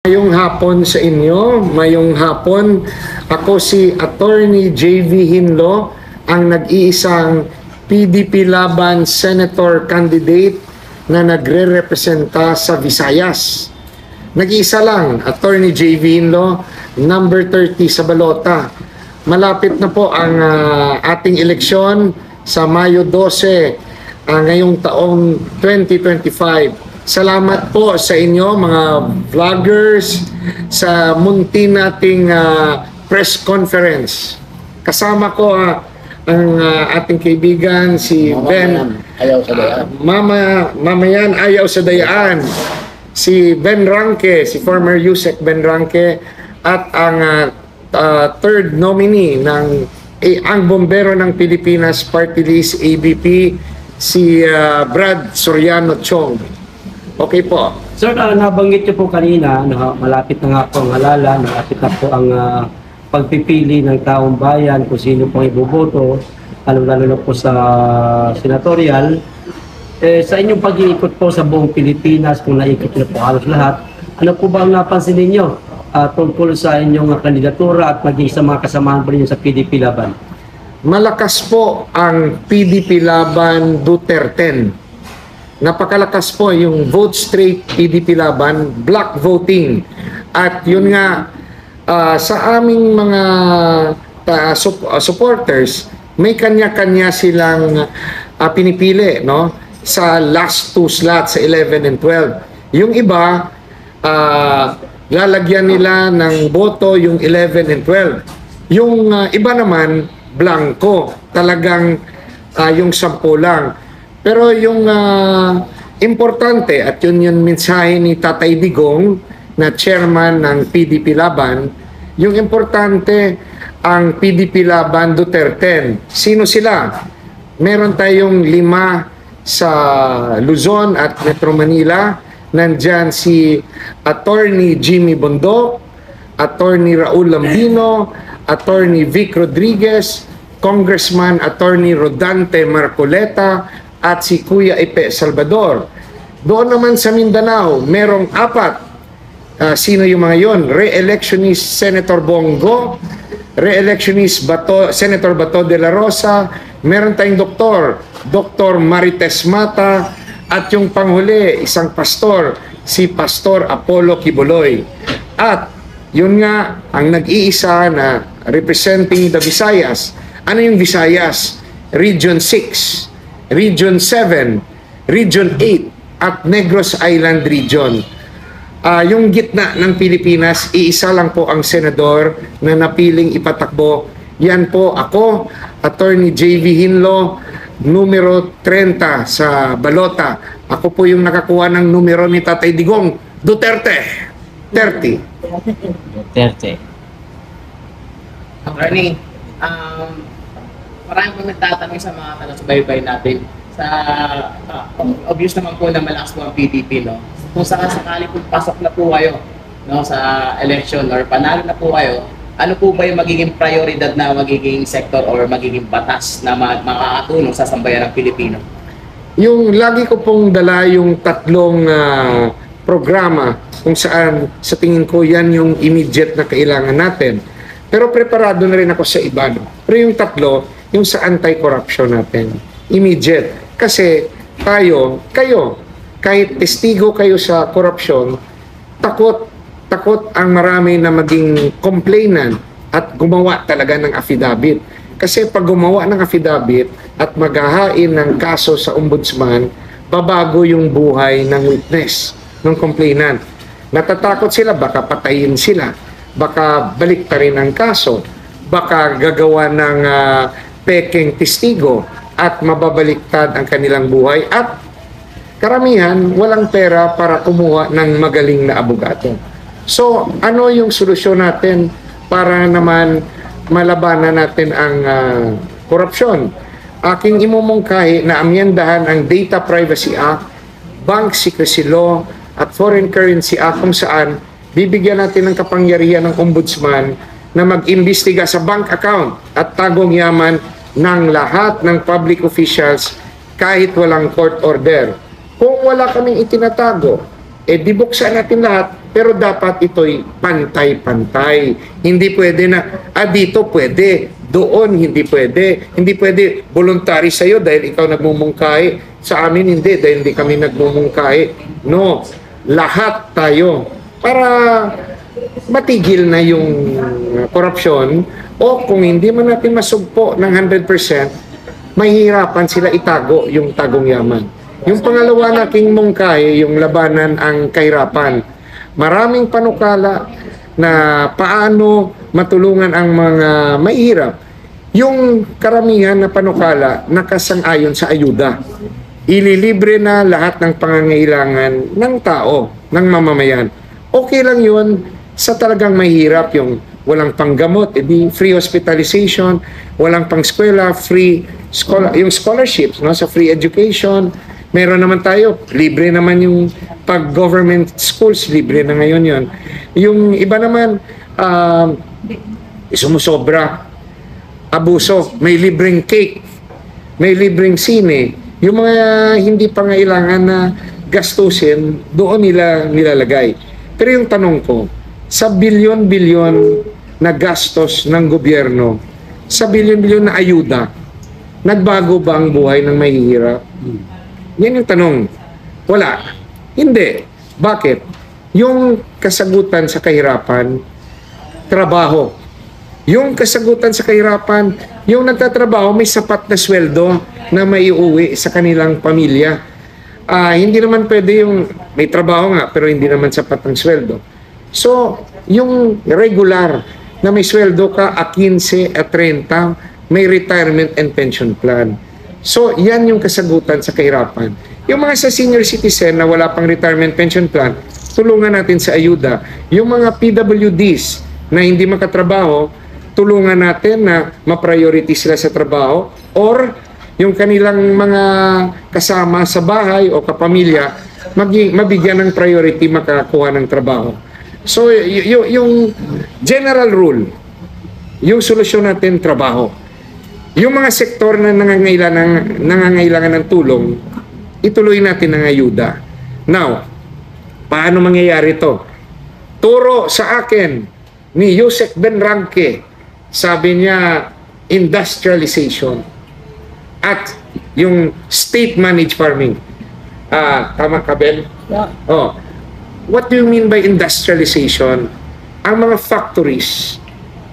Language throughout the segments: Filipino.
Mayong hapon sa inyo, mayong hapon. Ako si Attorney J.V. Hinlo, ang nag-iisang PDP Laban Senator candidate na nagre-representa sa Visayas. Nag-iisa lang, Attorney J.V. Hinlo, number 30 sa balota. Malapit na po ang ating eleksyon sa Mayo 12 ngayong taong 2025. Salamat po sa inyo mga vloggers sa munti nating press conference. Kasama ko ang ating kaibigan si Ben. Ayaw sa dayaan. Mamayan ayaw sa dayaan. Si Ben Ranque, si former Yusek Ben Ranque, at ang third nominee ng ang bombero ng Pilipinas Party List ABP, si Brad Soriano Chong. Okay po. Sir, nabanggit niyo po kanina, malapit na nga po ang halala, malapit na po ang pagpipili ng taong bayan kung sino pong iboboto, lalo na po sa senatorial. Sa inyong pag-iikot po sa buong Pilipinas, kung naikot niyo po halos lahat, ano po ba ang napansin ninyo tungkol sa inyong kandidatura at maging sa mga kasamahan po ninyo sa PDP Laban? Malakas po ang PDP Laban Duterte. Napakalakas po yung vote straight PDP Laban, block voting. At yun nga, sa aming mga supporters, may kanya-kanya silang pinipili, no? Sa last two slots, sa 11 and 12. Yung iba, lalagyan nila ng boto yung 11 and 12. Yung iba naman, blanco. Talagang yung 10 lang. Pero yung importante, at yun yung mensahe ni Tatay Digong na chairman ng PDP Laban, yung importante ang PDP Laban Duterte. Sino sila? Meron tayong 5 sa Luzon at Metro Manila. Nandyan si Attorney Jimmy Bondok, Attorney Raul Lambino, Attorney Vic Rodriguez, Congressman Attorney Rodante Marcoleta, at si Kuya Epe Salvador. Doon naman sa Mindanao, merong 4. Sino yung mga yon? Re-electionist Senator Bongo, re-electionist Senator Bato de la Rosa, meron tayong Dr. Marites Mata, at yung panghuli, isang pastor, si Pastor Apollo Kibuloy. At yun nga, ang nag-iisa na representing the Visayas. Ano yung Visayas? Region 6. Region 7, Region 8, at Negros Island Region. Yung gitna ng Pilipinas, iisa lang po ang senador na napiling ipatakbo. Yan po ako, Attorney J.V. Hinlo, numero 30 sa balota. Ako po yung nakakuha ng numero ni Tatay Digong, Duterte. 30. Duterte. Attorney, marami pong nagtatanong sa mga taga-subaybay natin. Obvious naman po na malakas po ang PDP, no? Kung sakali po pasok na po kayo, no, sa election or panalo na po kayo, ano po ba yung magiging prioridad na magiging sector or magiging batas na makakatulong sa sambayan ng Pilipino? Yung lagi ko pong dala yung 3 programa kung saan sa tingin ko yan yung immediate na kailangan natin. Pero preparado na rin ako sa iba, no? Pero yung 3, yung sa anti-corruption natin, immediate. Kasi kayo, kahit testigo kayo sa korupsyon, takot ang marami na maging complainant at gumawa talaga ng affidavit. Kasi pag gumawa ng affidavit at maghahain ng kaso sa ombudsman, babago yung buhay ng witness, ng complainant. Natatakot sila, baka patayin sila, baka balik pa rin ang kaso, baka gagawa ng pekeng testigo at mababaliktad ang kanilang buhay, at karamihan walang pera para kumuha ng magaling na abogado. So, ano yung solusyon natin para naman malabanan natin ang korupsyon? Aking imumungkahi na amyendahan ang Data Privacy Act, Bank Secrecy Law, at Foreign Currency Act, kung saan bibigyan natin ng kapangyarihan ng ombudsman na mag-imbestiga sa bank account at tagong yaman ng lahat ng public officials kahit walang court order. Kung wala kaming itinatago, di buksan natin lahat Pero dapat ito'y pantay-pantay. Hindi pwede na, dito pwede, doon hindi pwede. Hindi pwede voluntary sa'yo dahil ikaw nagmumungkahi. Sa amin hindi, dahil hindi kami nagmumungkahi. No, lahat tayo. Para matigil na yung korupsyon, o kung hindi man natin masugpo ng 100%, mahihirapan sila itago yung tagong yaman. Yung pangalawa nating mungkahi, yung labanan ang kahirapan. Maraming panukala na paano matulungan ang mga mahihirap. Yung karamihan na panukala nakasang-ayon sa ayuda. Ililibre na lahat ng pangangailangan ng tao, ng mamamayan. Okay lang yun sa talagang mahirap, yung walang panggamot, edi free hospitalization, walang pang-eskwela, free yung scholarships, no, sa free education. Meron naman tayo, libre naman yung pag-government schools, libre na ngayon yon. Yung iba naman, sumusobra, abuso, may libreng cake, may libreng sine. Yung mga hindi pangailangan na gastusin, doon nila nilalagay. Pero yung tanong ko, sa bilyon-bilyon na gastos ng gobyerno, sa bilyon-bilyon na ayuda, nagbago ba ang buhay ng mahihirap? Yan yung tanong. Wala. Hindi. Bakit? Yung kasagutan sa kahirapan, trabaho. Yung kasagutan sa kahirapan, yung nagtatrabaho may sapat na sweldo na maiuwi sa kanilang pamilya. Hindi naman pwede yung may trabaho nga pero hindi naman sapat ang sweldo. So, yung regular na may sweldo ka 15 at 30, may retirement and pension plan. So, yan yung kasagutan sa kahirapan. Yung mga sa senior citizen na wala pang retirement pension plan, tulungan natin sa ayuda. Yung mga PWDs na hindi makatrabaho, tulungan natin na ma-priority sila sa trabaho, or yung kanilang mga kasama sa bahay o kapamilya, mabigyan ng priority makakuha ng trabaho. So, yung general rule, yung solusyon natin, trabaho. Yung mga sektor na nangangailangan ng tulong, ituloy natin ang ayuda. Now, paano mangyayari to? Turo sa akin ni Yusek Benranque, sabi niya, industrialization at yung state-managed farming. Tama ka, Ben? Yeah. Oh. What do you mean by industrialization? Ang mga factories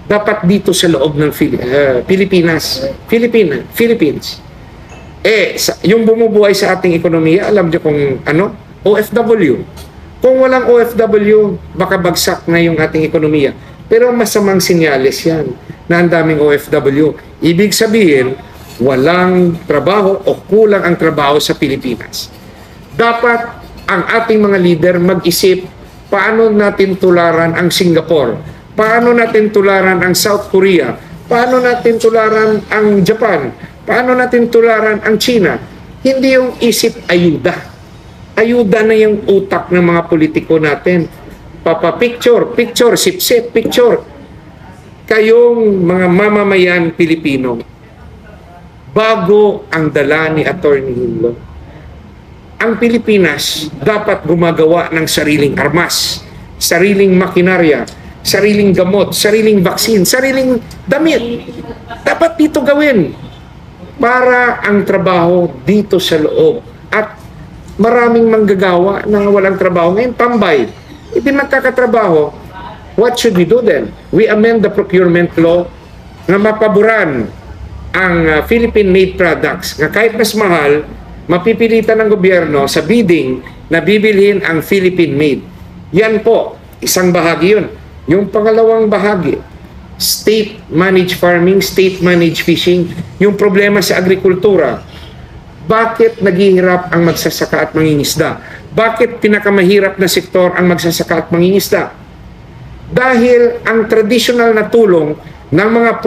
dapat dito sa loob ng Philippines. Yung bumubuhay sa ating ekonomiya, alam niyo kung ano? OFW. Kung walang OFW, baka bagsak na yung ating ekonomiya. Pero masamang sinyales yan na ang daming OFW. Ibig sabihin, walang trabaho o kulang ang trabaho sa Pilipinas. Dapat ang ating mga leader mag-isip paano natin tularan ang Singapore, paano natin tularan ang South Korea, paano natin tularan ang Japan, paano natin tularan ang China. Hindi yung isip ayuda. Ayuda na yung utak ng mga politiko natin. Picture, sip-sip, picture. Kayong mga mamamayan Pilipino, bago ang dala ni Attorney Hinlo, ang Pilipinas dapat gumagawa ng sariling armas, sariling makinarya, sariling gamot, sariling vaccine, sariling damit. Dapat dito gawin para ang trabaho dito sa loob. At maraming manggagawa na walang trabaho ngayon, tambay. Hindi magkakatrabaho. What should we do then? We amend the procurement law na mapaboran ang Philippine-made products na kahit mas mahal, mapipilitan ng gobyerno sa bidding na bibilhin ang Philippine-made. Yan po, isang bahagi yun. Yung pangalawang bahagi, state-managed farming, state-managed fishing, yung problema sa agrikultura. Bakit naghihirap ang magsasaka at mangingisda? Bakit pinakamahirap na sektor ang magsasaka at mangingisda? Dahil ang traditional na tulong ng mga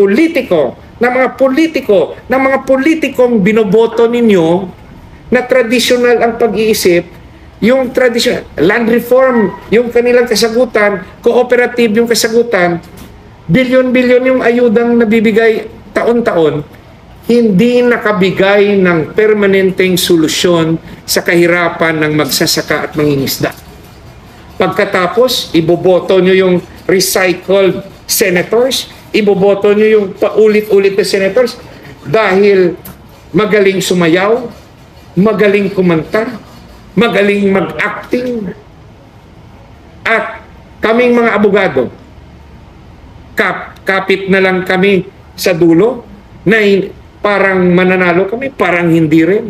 politikong binoboto ninyo, na traditional ang pag-iisip, yung traditional land reform, yung kanilang kasagutan, cooperative yung kasagutan, bilyon-bilyon yung ayudang nabibigay taon-taon, hindi nakabigay ng permanenteng solusyon sa kahirapan ng magsasaka at mangingisda. Pagkatapos, iboboto nyo yung recycled senators, iboboto nyo yung paulit-ulit na senators dahil magaling sumayaw, magaling kumanta, magaling mag-acting. At kaming mga abogado, kapit na lang kami sa dulo na parang mananalo kami, parang hindi rin.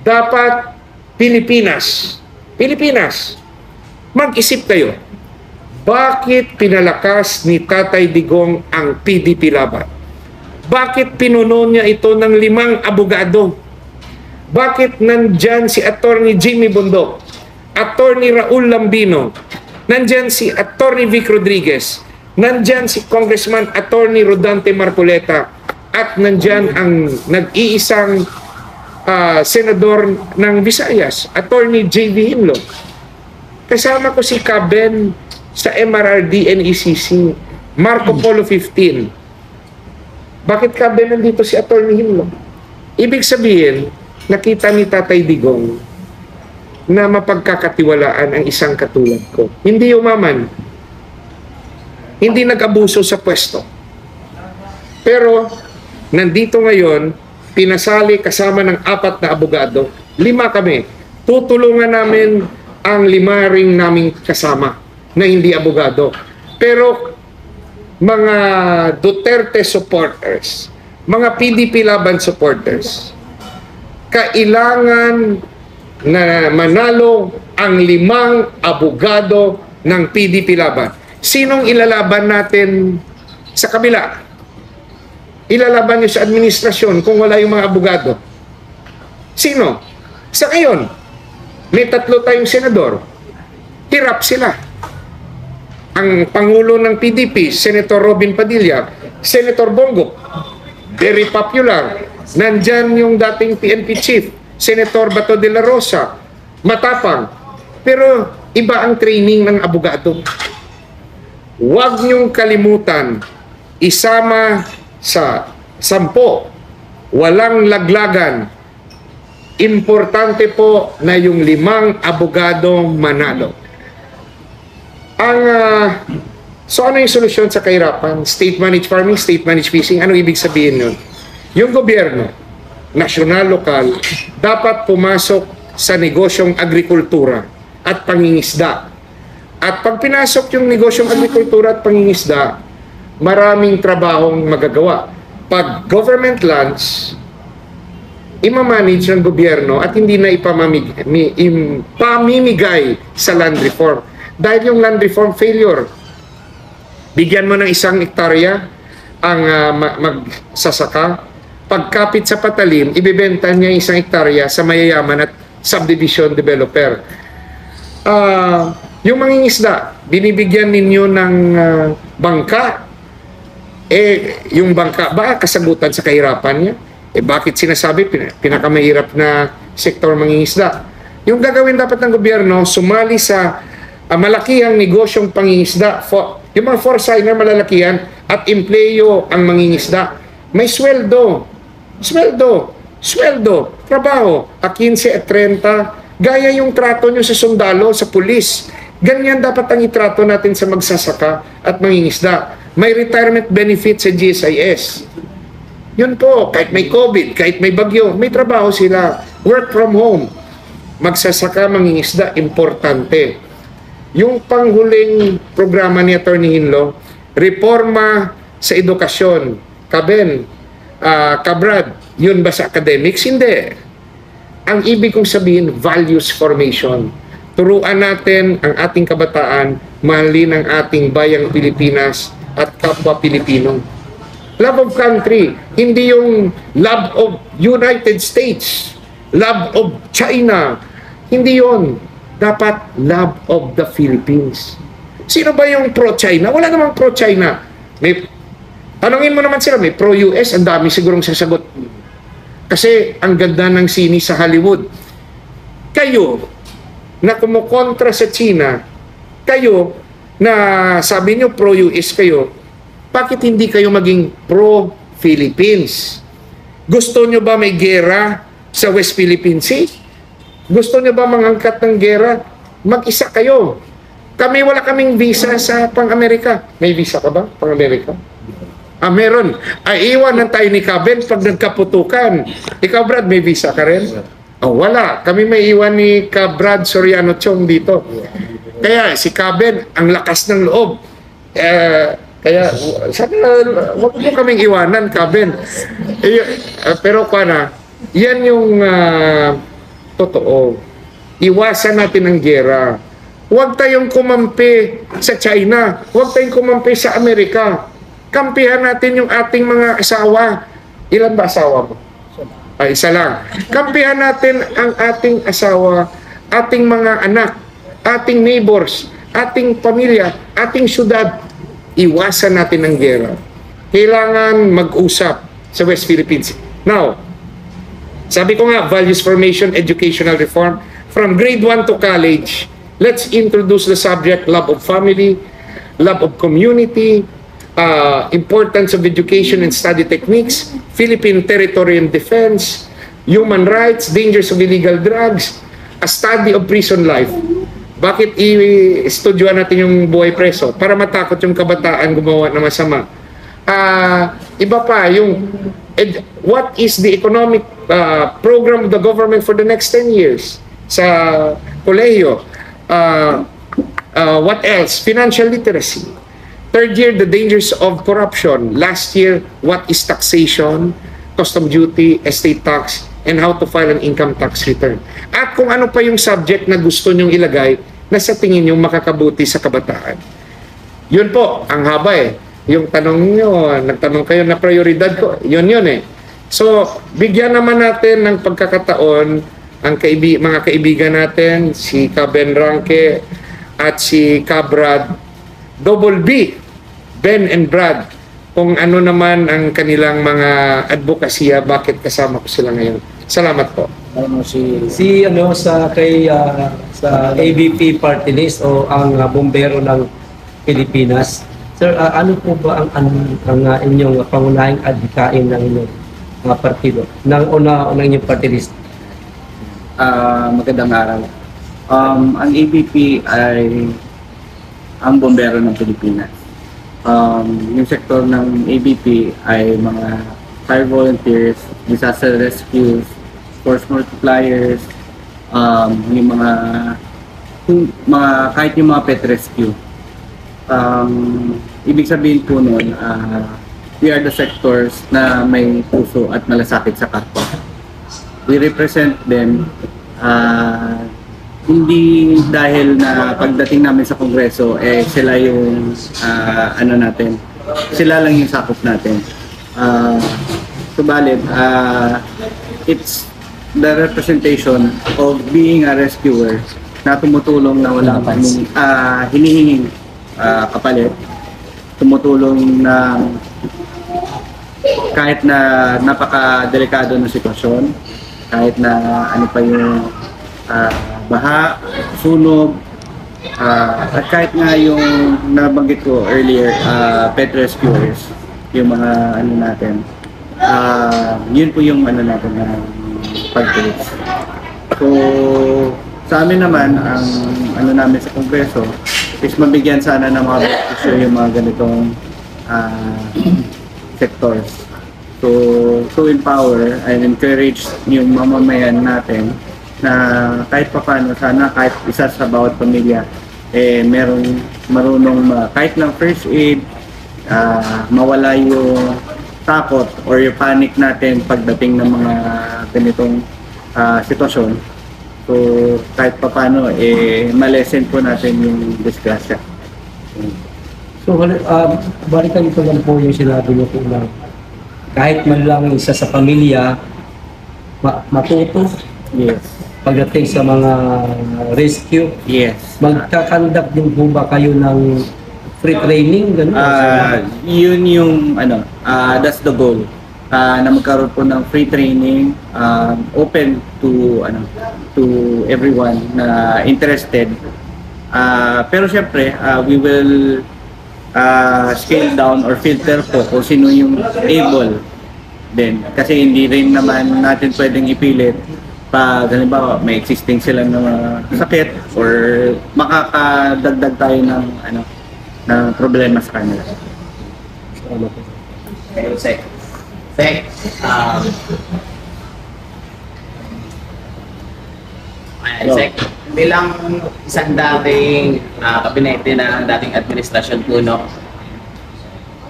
Dapat Pilipinas, mag-isip kayo. Bakit pinalakas ni Tatay Digong ang PDP Laban? Bakit pinuno niya ito ng 5 abogado? Bakit nandyan si Attorney Jimmy Bundok, Attorney Raul Lambino, nandyan si Attorney Vic Rodriguez, nandyan si Congressman Attorney Rodante Marcoleta, at nandyan ang nag-iisang senador ng Visayas, Attorney J.V. Hinlo. Kasama ko si Caben sa MRRD NECC, Marco Polo 15. Bakit Caben nandito si Attorney Hinlo? Ibig sabihin, nakita ni Tatay Digong na mapagkakatiwalaan ang isang katulad ko. Hindi umaman. Hindi nag-abuso sa pwesto. Pero, nandito ngayon, pinasali kasama ng 4 na abogado, 5 kami. Tutulungan namin ang 5 ring naming kasama na hindi abogado. Pero, mga Duterte supporters, mga PDP Laban supporters, kailangan na manalo ang 5 abogado ng PDP Laban. Sinong ilalaban natin sa kabila? Ilalaban nyo sa administrasyon kung wala yung mga abogado. Sino? Sa ngayon, may 3 tayong senador. Hirap sila. Ang Pangulo ng PDP, Senator Robin Padilla, Senator Bongo, very popular. Nandyan yung dating PNP chief, Senator Bato de la Rosa, matapang. Pero iba ang training ng abogado. Huwag niyong kalimutan, isama sa 10, walang laglagan. Importante po na yung 5 abogadong manalo. So ano yung solusyon sa kahirapan? State managed farming, state managed fishing. Ano ibig sabihin nun? Yung gobyerno, nasyonal, lokal, dapat pumasok sa negosyong agrikultura at pangingisda. At pag pinasok yung negosyong agrikultura at pangingisda, maraming trabahong magagawa. Pag government lands, imamanage ng gobyerno at hindi na ipamimigay sa land reform. Dahil yung land reform failure, bigyan mo ng 1 hektarya ang magsasaka, pagkapit sa patalim, ibibenta niya 1 hektarya sa mayayaman at subdivision developer. Yung mangingisda, binibigyan ninyo ng bangka. Yung bangka ba kasagutan sa kahirapan niya? Bakit sinasabi pinakamahirap na sektor mangingisda? Yung gagawin dapat ng gobyerno, sumali sa malakihang negosyong pangingisda. Yung mga four-signer malalakihan at empleyo ang mangingisda. May sweldo, trabaho, 15 at 30, gaya yung trato nyo sa sundalo, sa pulis. Ganyan dapat ang itrato natin sa magsasaka at mangingisda. May retirement benefit sa GSIS. Yun po, kahit may COVID, kahit may bagyo, may trabaho sila. Work from home. Magsasaka, mangingisda, importante. Yung panghuling programa ni Attorney Hinlo, reforma sa edukasyon. Kaben, Kabrad, yun ba sa academics? Hindi. Ang ibig kong sabihin, values formation. Turuan natin ang ating kabataan, mahalin ang ating bayang Pilipinas at kapwa Pilipino. Love of country, hindi yung love of United States, love of China. Hindi yon. Dapat love of the Philippines. Sino ba yung pro-China? Wala namang pro-China. Tanungin mo naman sila, may pro-US, ang dami sigurong sasagot. Kasi ang ganda ng sini sa Hollywood. Kayo, na kumukontra sa China, kayo, na sabi nyo pro-US kayo, bakit hindi kayo maging pro-Philippines? Gusto nyo ba may gera sa West Philippine Sea? Gusto nyo ba mangangkat ng gera? Mag-isa kayo. Kami wala kaming visa sa pang-Amerika. May visa ka ba? Pang-Amerika? Meron. Iwanan tayo ni Kaben pag nagkaputukan. Ikaw, Brad, may visa ka rin? Wala. Kami may iwan ni Brad Soriano Chong dito. Kaya si Kaben, ang lakas ng loob. Kaya sana wag mo kaming iwanan, Kaben. Pero yan yung totoo. Iwasan natin ang giyera. Huwag tayong kumampi sa China. Huwag tayong kumampi sa Amerika. Kampihan natin yung ating mga asawa. Ilan ba asawa mo? Isa lang. Kampihan natin ang ating asawa, ating mga anak, ating neighbors, ating pamilya, ating syudad. Iwasan natin ang giyera. Kailangan mag-usap sa West Philippines. Now, sabi ko nga, values formation, educational reform, from grade 1 to college, let's introduce the subject love of family, love of community, importance of education and study techniques, Philippine territory and defense, human rights, dangers of illegal drugs, a study of prison life. Bakit i-studyuan natin yung buhay preso? Para matakot yung kabataan gumawa ng masama. Iba pa, what is the economic program of the government for the next 10 years sa kolehiyo? What else? Financial literacy. Third year, the dangers of corruption. Last year, what is taxation, custom duty, estate tax, and how to file an income tax return. At kung ano pa yung subject na gusto nyong ilagay na sa tingin yung makakabuti sa kabataan. Yun po, ang haba Yung tanong nyo, nagtanong kayo na prioridad ko, yun So, bigyan naman natin ng pagkakataon ang mga kaibigan natin, si Kaben Ranke at si Kabrad, Double B, Ben and Brad, kung ano naman ang kanilang mga advokasya, bakit kasama ko sila ngayon. Salamat po. Sa ABP party list o ang bombero ng Pilipinas. Sir, ano po ba ang inyong pangunahing adhikain ng inyong mga partido? Ng inyong party list? Magandang araw. Ang ABP ay ang bombero ng Pilipinas. Yung sektor ng ABP ay mga fire volunteers, disaster rescues, force multipliers, yung mga kahit yung mga pet rescue. Ibig sabihin po nun, we are the sectors na may puso at malasakit sa kapwa. We represent them hindi dahil na pagdating namin sa Kongreso sila yung natin, sila lang yung sakop natin. Subalit, it's the representation of being a rescuer na tumutulong na walang hinihinging kapalit, tumutulong na kahit na napaka-delikado ng sitwasyon, kahit na ano pa yung baha, sunog, at kahit nga yung nabanggit ko earlier, pet rescuers, yung mga natin, yun po yung natin na pag-tulis. So, sa amin naman, ang namin sa Kongreso is mabigyan sana ng mga benepisyo yung mga ganitong sectors. To empower and encourage yung mamamayan natin na kahit paano sana kahit isa sa bawat pamilya marunong kahit lang first aid, mawala yung takot or yung panic natin pagdating ng mga ganitong sitwasyon. So kahit paano malesen po natin yung disgrasya. So, balikan ito lang po yung sinabi niyo po na kahit man lang isa sa pamilya, matuto. Yes. Pagdating sa mga rescue, Yes. magkakandak din po ba kayo ng free training? Ganun? Yun yung that's the goal. Na magkaroon po ng free training, open to everyone na interested. Pero syempre, we will scale down or filter po kung sino yung able din. Kasi hindi rin naman natin pwedeng ipilit pag halimbawa may existing silang mga sakit or makakadagdag tayo ng ng problema sa kanila. Okay, Sek. Sek, ayan, Sek, bilang isang dating kabinete ng dating administrasyon po, no?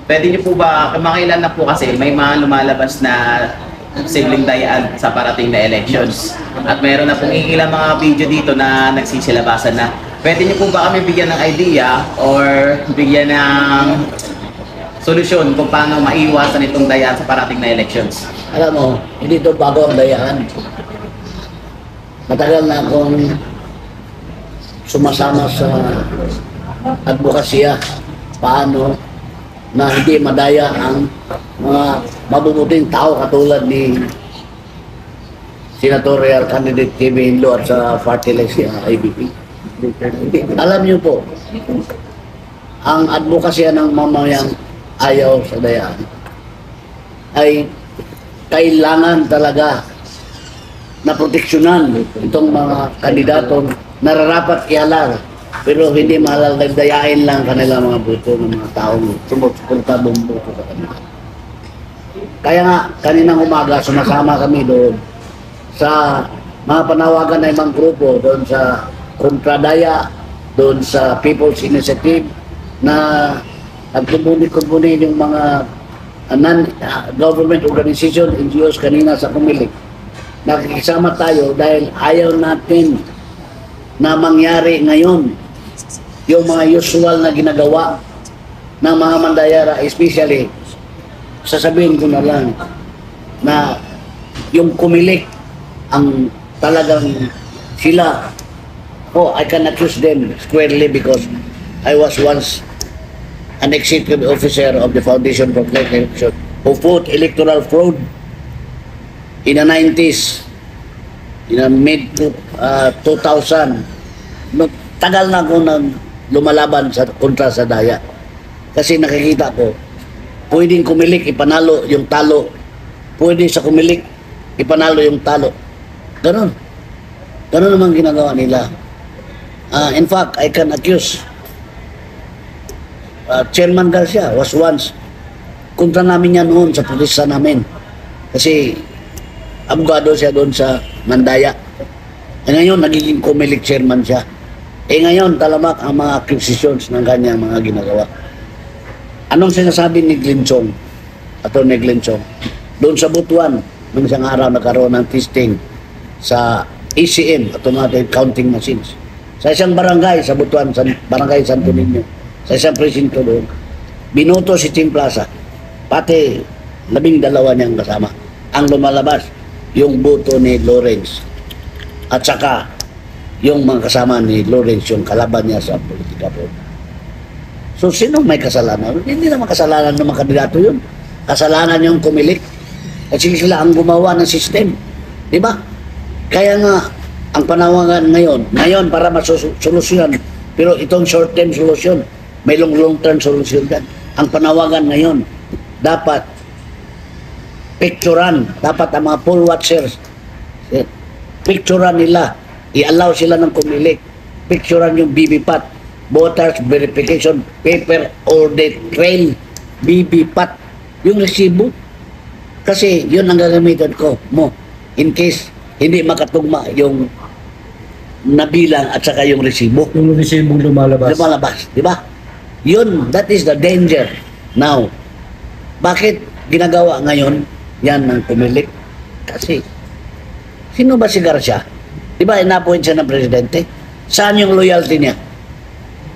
Pwede niyo po ba, kamakailan na po kasi may mga lumalabas na sibling dayaan sa parating na elections. At meron na pong ilang mga video dito na nagsisilabasan na. Pwede niyo po ba kami bigyan ng idea or bigyan ng solusyon kung paano maiwasan itong dayaan sa parating na elections? Alam mo, hindi ito bago ang dayaan. Matagal na akong sumasama sa advokasya paano na hindi madaya ang mga mabubuting tao katulad ni senatorial candidate Kevin Hinlo at sa party list IBP. Alam niyo po, ang advokasya ng mamayang ayaw sa dayaan ay kailangan talaga na proteksyonan itong mga kandidatong nararapat ihalal pero hindi mahalal nagdayain lang kanilang mga boto ng mga taong sumusuporta bumuto sa kanila. Kaya nga, kaninang umaga sumasama kami doon sa mga panawagan ng ibang grupo doon sa Kontradaya, doon sa People's Initiative na nagkumpuni yung mga non-government organization, NGOs kanina sa Kumilik. Nakikisama tayo dahil ayaw natin na mangyari ngayon yung mga usual na ginagawa ng mga mandayara, especially sasabihin ko na lang na yung Kumilik ang talagang sila. I can accuse them squarely because I was once an executive officer of the Foundation for Fair Election who fought electoral fraud in the 90s, in the mid-2000. Tagal na ako nang lumalaban kontra sa daya. Kasi nakikita ko, pwedeng Kumilik, ipanalo yung talo. Pwede sa Kumilik, ipanalo yung talo. Ganon. Ganon naman ginagawa nila. In fact, I can accuse Chairman Garcia was once kontra namin yan noon sa protesta namin. Kasi abogado siya doon sa Mandaya. Ngayon, nagiging Kumilik chairman siya. Ngayon, talamak ang mga accusations ng kanyang mga ginagawa. Anong sinasabi ni Glenchong? Atty. Glenchong? Doon sa Butuan, nung isang araw nagkaroon ng testing sa ECM, automatic counting machines. Sa isang barangay sa Butuan, barangay Santo Niño, sa isang presinto doon, binoto si Team Plaza, pati 12 niyang kasama. Ang lumalabas, yung boto ni Lawrence at saka yung mga kasama ni Lawrence, yung kalaban niya sa politika po. So, sino may kasalanan? Hindi naman kasalanan ng mga kandidato yun. Kasalanan yung Kumilik. Kasi sila ang gumawa ng system. Di ba? Kaya nga, ang panawagan ngayon para masolusyon, pero itong short-term solution, may long-term solution yan. Ang panawagan ngayon, dapat picturean, dapat ang mga poll watchers, picturean nila, i-allow sila ng Kumilik, picturean yung BBPAT, voters verification paper or the trail BBPAT, yung resibo. Kasi yun ang gagamitan ko mo in case hindi makatugma yung nabilang at saka yung resibo. Yung resibong lumalabas. Lumalabas, di ba? Yun, that is the danger now. Bakit ginagawa ngayon yan ng Kumilik? Kasi sino ba si Garcia? Di ba ina-appoint siya ng presidente? Saan yung loyalty niya?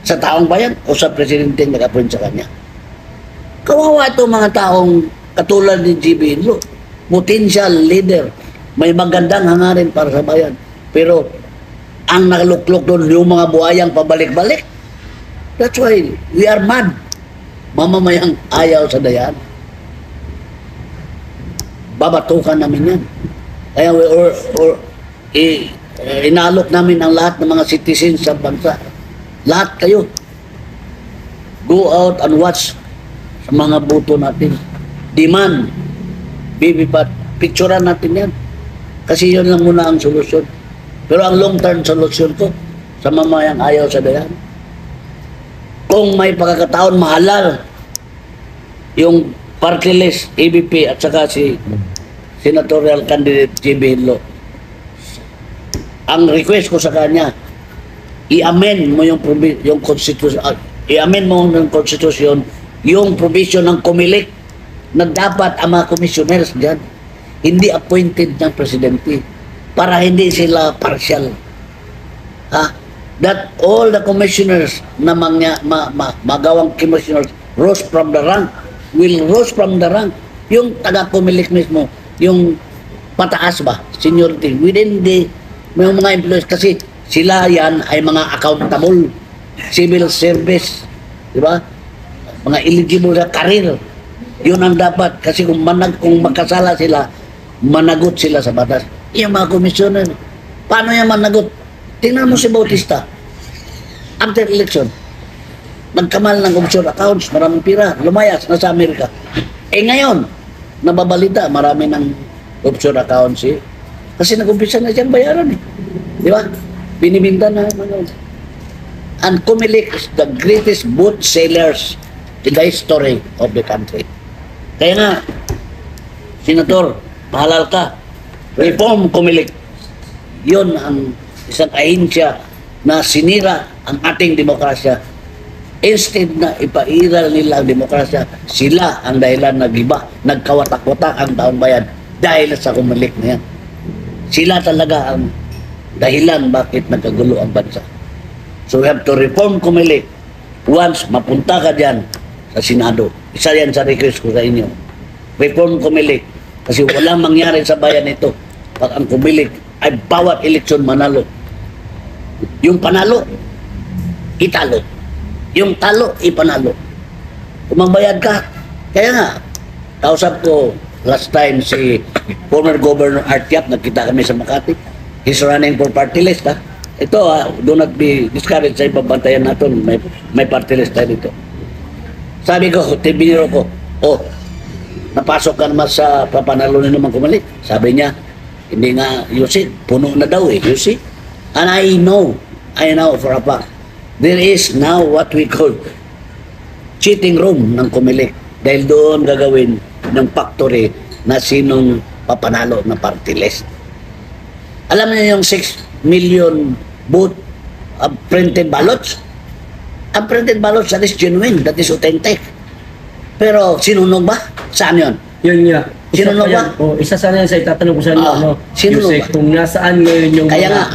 Sa taong bayan o sa presidente yung nag-appoint sa kanya? Kawawa itong mga taong katulad ni GB Hinlo. Potential leader. May magandang hangarin para sa bayan. Pero ang nakaluklok doon yung mga buhayang pabalik-balik. That's why we are mad. Mamamayang ayaw sa dayan. Babatukan namin yan. Kaya inaalok namin ang lahat ng mga citizens sa bansa. Lahat kayo. Go out and watch sa mga boto natin. Demand. BBPAT. Picturean natin yan. Kasi yun lang muna ang solusyon. Pero ang long-term solusyon ko sa mamayang ayaw sa dayan, kung may pagkakataon mahalal yung party list, ABP at saka si senatorial candidate JB Hinlo, ang request ko sa kanya, i-amend mo yung constitution, i-amend mo yung constitution, yung provision ng COMELEC na dapat ang mga commissioners dyan hindi appointed ng presidente para hindi sila partial. That all the commissioners na magawang commissioners rose from the rank, will rose from the rank. Yung taga-COMELEC mismo, yung pataas ba, seniority, within the may mga employees, kasi sila yan ay mga accountable, civil service, di ba? Mga eligible na career. Yun ang dapat, kasi kung magkasala sila, managot sila sa batas. Yung mga commissioner, paano yan managot? Tingnan mo si Bautista. After election, nagkamal ng offshore accounts, maraming pira, lumayas, nasa Amerika. Ngayon, nababalita, marami ng offshore accounts kasi nag-umpisa na siyang bayaran Di ba? Binibinta na mga. And COMELEC is the greatest boat sailors in the history of the country. Kaya nga, Senator, pahalal ka. Reform COMELEC. Yun ang isang ahensya na sinira ang ating demokrasya. Instead na ipairal nila ang demokrasya, sila ang dahilan nagiba, nagkawatak-watak ang taong bayan dahil sa COMELEC na yan. Sila talaga ang dahilan bakit nagkagulo ang bansa. So we have to reform COMELEC. Once mapunta ka dyan sa Senado, isa yan sa request ko sa inyo. Reform COMELEC. Kasi walang mangyari sa bayan ito pag ang COMELEC ay bawat eleksyon manalo. Yung panalo, italo. Yung talo, ipanalo. Kung magbayad ka, kaya nga, kausap ko last time si former Governor Art Yap, nagkita kami sa Makati. He's running for party list, Ito, do not be discouraged sa ipabantayan natin. May party list tayo dito. Sabi ko, tibiniro ko, napasok ka naman sa papanalo na naman COMELEC. Sabi niya, hindi nga, you see, puno na daw you see. And I know for a fact, there is now what we call cheating room ng COMELEC. Dahil doon gagawin ng factory na sinong papanalo na party list. Alam niyo yung 6 million vote printed ballots? Ang printed ballots, that is genuine, that is authentic. Pero sinunog ba? Saan yun? Yun nga. Sinunog ba? Isa sana yan sa itatanong ko sa inyo. sinunog ba? Kung nasaan ngayon yung Kaya mga nga.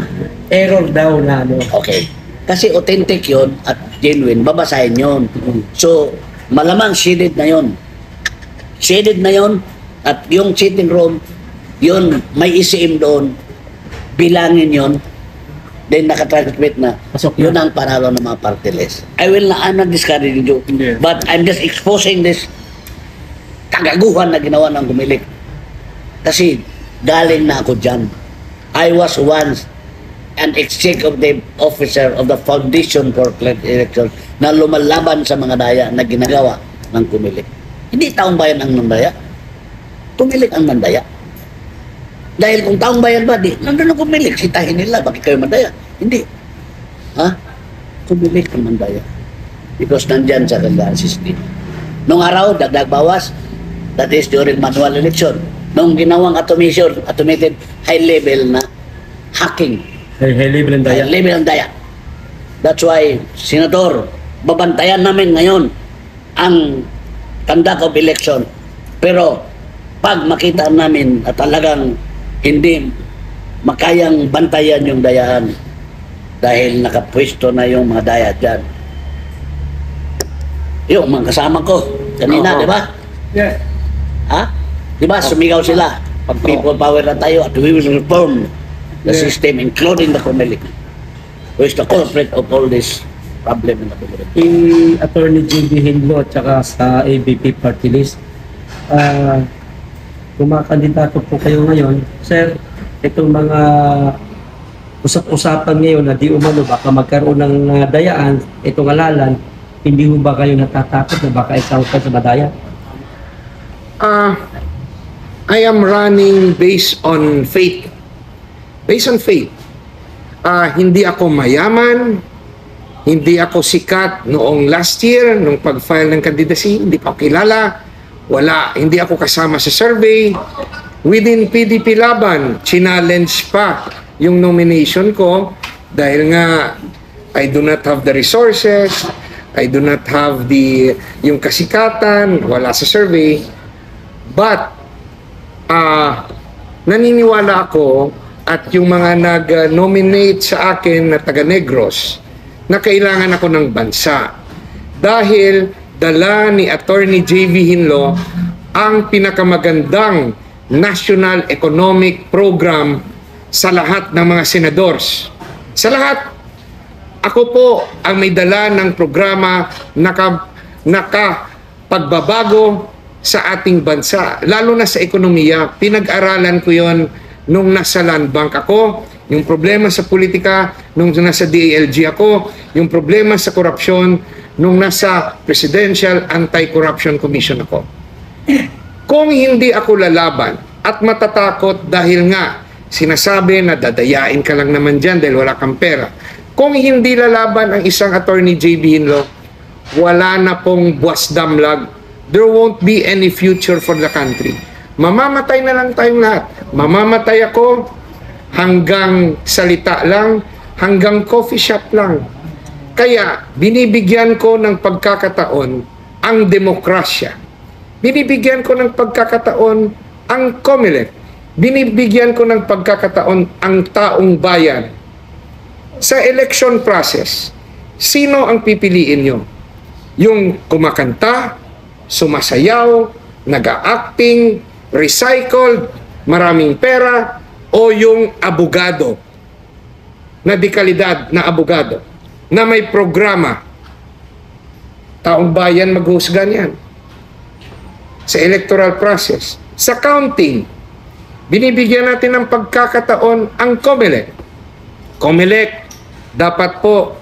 error daw na Okay. Kasi authentic yun at genuine, babasahin yun. So, malamang shaded na yun. Shaded na yun at yung cheating room, yun, may ECM doon, bilangin yun, then nakatransmit na. Pasok Yun na. ang panalo ng mga party list. I'm not discouraging you, Yeah. but I'm just exposing this kagaguhan na ginawa ng COMELEC. Kasi galing na ako dyan. I was once an executive officer of the Foundation for Clean Elections na lumalaban sa mga daya na ginagawa ng COMELEC. Hindi taong bayan ang nandaya. COMELEC ang nandaya. Dahil kung taong bayan ba, nandun ang COMELEC, sitahin nila, bakit kayo mandaya? Hindi. COMELEC ang mandaya. Because nandyan sa kanilang system. Nung araw, dagdag bawas, that is during manual election. Nung ginawang automated high level na hacking, high level ng daya. high level ang daya. That's why, Senator, babantayan namin ngayon ang conduct of election. Pero pag makita namin at talagang hindi makayang bantayan yung dayaan dahil nakapwesto na yung mga daya dyan. Yung mga kasama ko kanina, di ba? Yeah. Di ba? Sumigaw sila. Pag people power na tayo at we will reform the Yeah. system including the COMELEC, who is the culprit of all this problem in the community. Si Attorney JB Hinlo at saka sa ABP party list, kumakandidato po kayo ngayon. Sir, itong mga usap-usapan ngayon na di umano baka magkaroon ng dayaan, itong halalan, hindi mo ba kayo natatakot na baka ikaw ka sa madaya? I am running based on faith based on faith. Hindi ako mayaman, hindi ako sikat noong last year, nung pag-file ng candidacy, hindi pa ako kilala, hindi ako kasama sa survey. Within PDP Laban, challenge pa yung nomination ko dahil nga I do not have the resources, I do not have yung kasikatan, wala sa survey. But, naniniwala ako at yung mga nag-nominate sa akin na taga-Negros na kailangan ako ng bansa. Dahil dala ni Attorney J.V. Hinlo ang pinakamagandang National Economic Program sa lahat ng mga senadors. Sa lahat, ako po ang may dala ng programa nakapagbabago sa ating bansa, lalo na sa ekonomiya. Pinag-aralan ko yon nung nasa Land Bank ako, yung problema sa politika nung nasa DILG ako, yung problema sa korupsyon nung nasa Presidential Anti-Corruption Commission ako. Kung hindi ako lalaban at matatakot dahil nga sinasabi na dadayain ka lang naman dyan dahil wala kang pera, kung hindi lalaban ang isang Attorney J.B. Hinlo, wala na pong buwas damlag. There won't be any future for the country. Mamamatay na lang tayong lahat. Mamamatay ako hanggang salita lang, hanggang coffee shop lang. Kaya binibigyan ko ng pagkakataon ang demokrasya. Binibigyan ko ng pagkakataon ang COMELEC. Binibigyan ko ng pagkakataon ang taong bayan. Sa election process, sino ang pipiliin nyo? Yung kumakanta, sumasayaw, nag-acting, recycled, maraming pera, o yung abogado, na dekalidad na abogado, na may programa? Taong bayan maghusga niyan. Sa electoral process. Sa counting, binibigyan natin ng pagkakataon ang COMELEC. COMELEC, dapat po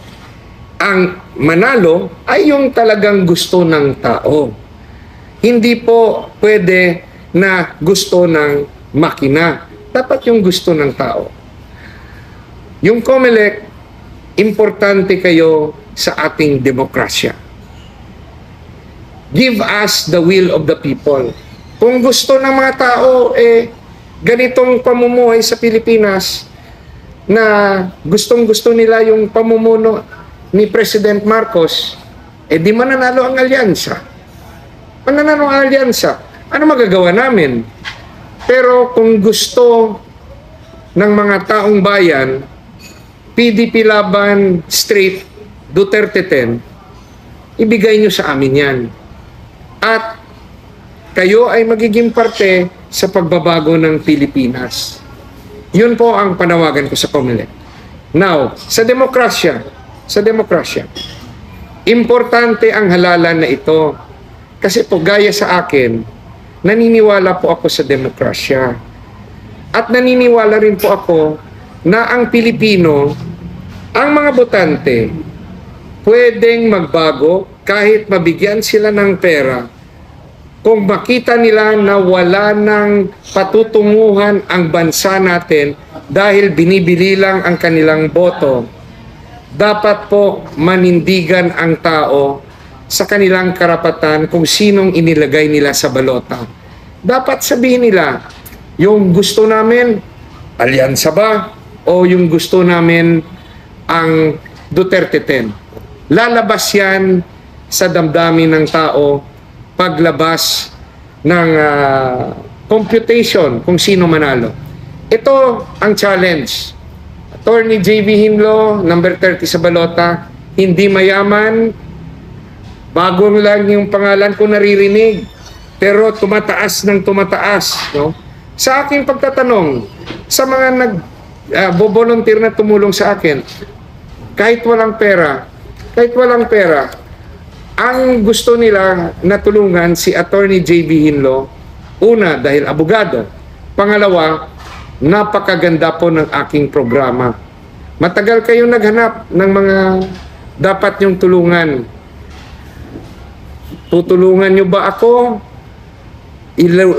ang manalo ay yung talagang gusto ng tao. Hindi po pwede na gusto ng makina. Dapat yung gusto ng tao. Yung COMELEC, importante kayo sa ating demokrasya. Give us the will of the people. Kung gusto ng mga tao, ganitong pamumuhay sa Pilipinas, na gustong-gusto nila yung pamumuno ni President Marcos, di mananalo ang alyansa. Mananalo ang alyansa. Ano magagawa namin? Pero kung gusto ng mga taong bayan, PDP Laban straight, Duterte 10, ibigay nyo sa amin yan. At kayo ay magiging parte sa pagbabago ng Pilipinas. Yun po ang panawagan ko sa COMELEC. Now, sa demokrasya, importante ang halalan na ito. Kasi po, gaya sa akin, naniniwala po ako sa demokrasya. At naniniwala rin po ako na ang Pilipino, ang mga botante, pwedeng magbago kahit mabigyan sila ng pera. Kung makita nila na wala ng patutunguhan ang bansa natin dahil binibili lang ang kanilang boto, dapat po manindigan ang tao sa kanilang karapatan kung sinong inilagay nila sa balota. Dapat sabihin nila, yung gusto namin, alyansa ba? O yung gusto namin ang Duterte 10? Lalabas yan sa damdamin ng tao paglabas ng computation kung sino manalo. Ito ang challenge. Attorney J.B. Hinlo, number 30 sa balota, hindi mayaman, bagong lang yung pangalan ko naririnig, pero tumataas ng tumataas. No? Sa aking pagtatanong, sa mga nag-volunteer na tumulong sa akin, kahit walang pera, ang gusto nila na tulungan si Attorney J.B. Hinlo, una, dahil abogado. Pangalawa, napakaganda po ng aking programa. Matagal kayong naghanap ng mga dapat niyong tulungan. Tutulungan niyo ba ako?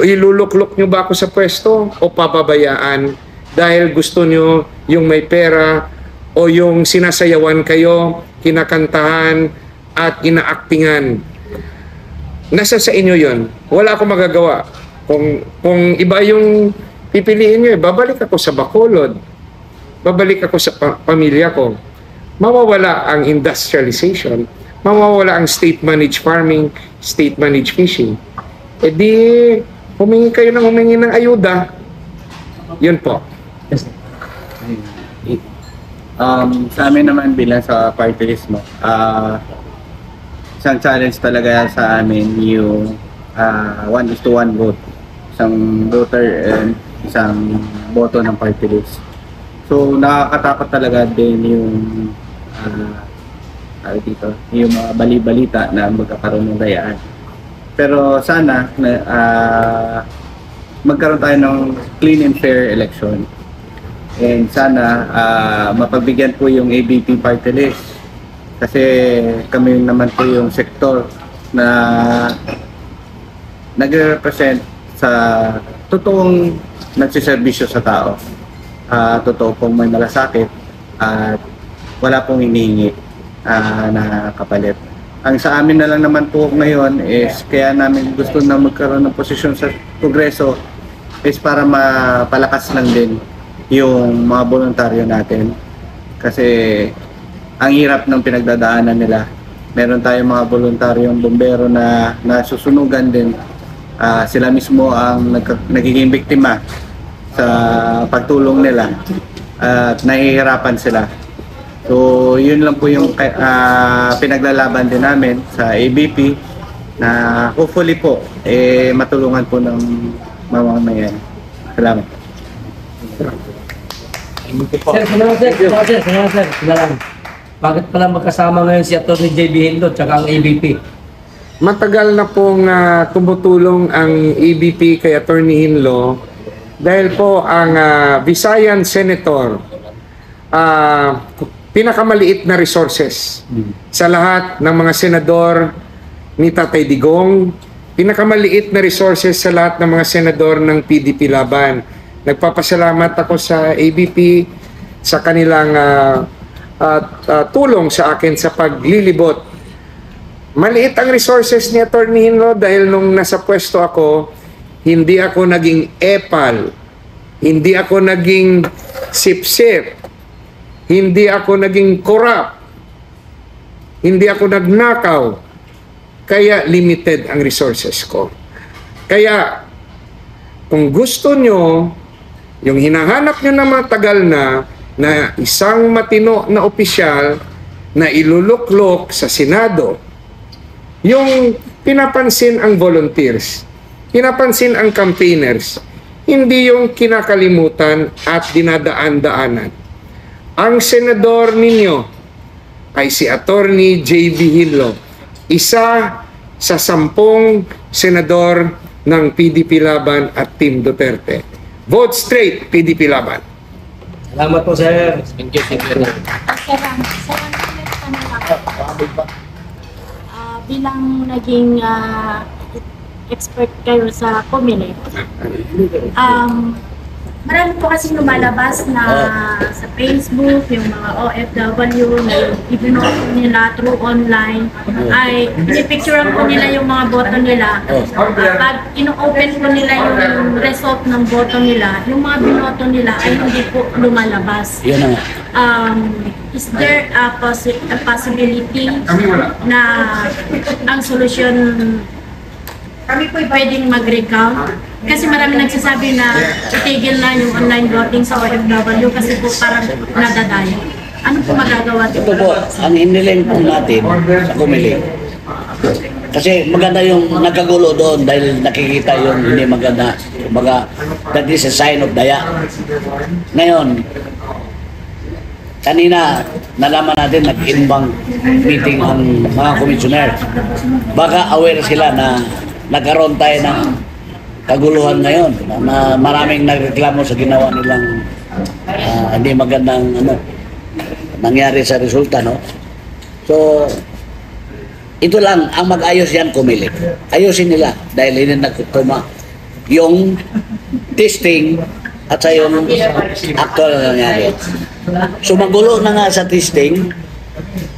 Iluluklok niyo ba ako sa pwesto? O papabayaan dahil gusto nyo yung may pera o yung sinasayawan kayo, kinakantahan at inaaktingan. Nasa sa inyo yon. Wala akong magagawa. Kung iba yung pipiliin nyo, babalik ako sa Bacolod. Babalik ako sa pamilya ko. Mawawala ang industrialization. Mawawala ang state-managed farming, state-managed fishing. E di, humingi kayo ng ayuda. Yun po. Sa amin naman bilang sa party list mo, isang challenge talaga sa amin yung 1:1 vote. Isang voter and isang boto ng party list. So nakakatakot talaga din yung yung mga bali-balita na magkakaroon ng dayaan. Pero sana magkaroon tayo ng clean and fair election. And sana mapagbigyan po yung ABP party list. Kasi kami naman po yung sektor na nagre-represent sa totoong nagsiservisyo sa tao. Totoo pong may malasakit at wala pong hinihingi na kapalit. Ang sa amin na lang naman po ngayon is kaya namin gusto na magkaroon ng posisyon sa Kongreso is para mapalakas lang din yung mga voluntaryo natin. Kasi ang hirap ng pinagdadaanan nila. Meron tayong mga voluntaryong bombero na nasusunugan din. Sila mismo ang nagiging biktima sa pagtulong nila at nahihirapan sila. So yun lang po yung pinaglalaban din namin sa ABP na hopefully po matulungan po ng mamamayan. Salamat. Sir. Bakit pala magkasama ngayon si Atty. JB Hinlo at ang ABP? Matagal na pong tumutulong ang ABP kay Atty. Hinlo dahil po ang Visayan Senator pinakamaliit na resources sa lahat ng mga senador ni Tatay Digong, pinakamaliit na resources sa lahat ng mga senador ng PDP Laban. Nagpapasalamat ako sa ABP sa kanilang tulong sa akin sa paglilibot. Maliit ang resources ni Atty. Hinlo dahil nung nasa pwesto ako, hindi ako naging epal, hindi ako naging sip-sip, hindi ako naging corrupt, hindi ako nagnakaw, kaya limited ang resources ko. Kaya kung gusto nyo, yung hinahanap nyo na matagal na isang matino na opisyal na iluluklok sa Senado, yung pinapansin ang volunteers, pinapansin ang campaigners, hindi yung kinakalimutan at dinadaan-daanan. Ang senador ninyo ay si Atty. JB Hinlo, isa sa 10 senador ng PDP Laban at Team Duterte. Vote straight, PDP Laban. Salamat po, sir. Thank you, Sir. Bilang naging expert kayo sa COMELEC, marami po kasi lumalabas na sa Facebook, yung mga OFW na ibinoto nila through online, ay pinipicturean po nila yung mga boto nila. Pag ino-open po nila yung result ng boto nila, yung mga binoto nila ay hindi po lumalabas. Yun na nga. Is there a possibility na ang solusyon kami po pwedeng mag-recount? Kasi marami nagsasabi na itigil na yung online voting sa OFW kasi po parang nadadayo. Ano po magagawa? Ito po, ang iniling po natin sa COMELEC. Kasi maganda yung nagkagulo doon dahil nakikita yung hindi maganda. Kumbaga, that is a sign of daya. Ngayon, kanina, nalaman natin nag-inbound meeting ang mga komisyoner. Baka aware sila na nagkaroon tayo ng kaguluhan ngayon na maraming nagreklamo sa ginawa nilang hindi magandang nangyari sa resulta, no? So, ito lang, ang mag-ayos yan, COMELEC. Ayusin nila dahil hindi nagkutuma yung testing at sa yung actual na nangyari. So magulo na nga sa testing,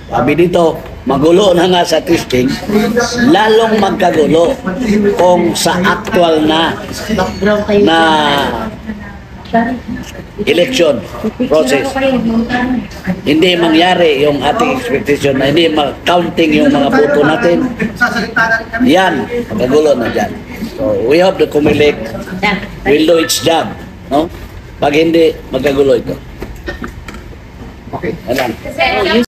sabi dito, magulo na nga sa testing, lalong magkagulo kung sa actual na election process. Hindi mangyari yung ating expectation na hindi counting yung mga boto natin. Yan, magkagulo na dyan. So we hope the COMELEC will do its job. No? Pag hindi, magkagulo ito. Okay. Yan lang.